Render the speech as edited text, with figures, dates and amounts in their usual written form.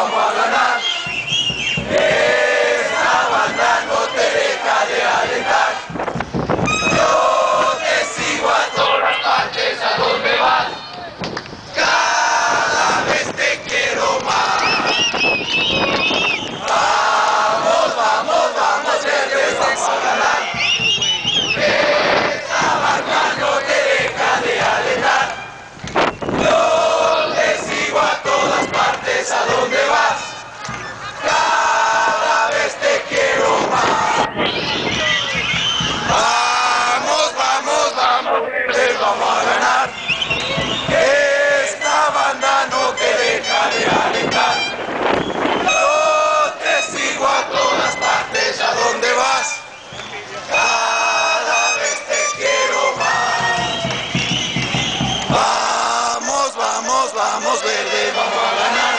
vamos a ganar. Esta banda no te deja de alentar. Yo te sigo a todas partes, a donde vas. Cada vez te quiero más. Vamos, vamos, vamos, verdes, vamos a ganar. Esta banda no te deja de alentar. Yo te sigo a todas partes, a donde vas. Cada vez te quiero más. Vamos, vamos, vamos, verdes, vamos a ganar. Esta banda no te deja de alentar. Yo te sigo a todas partes, a donde vas. Cada vez te quiero más. Vamos, vamos, vamos, verde, vamos a ganar.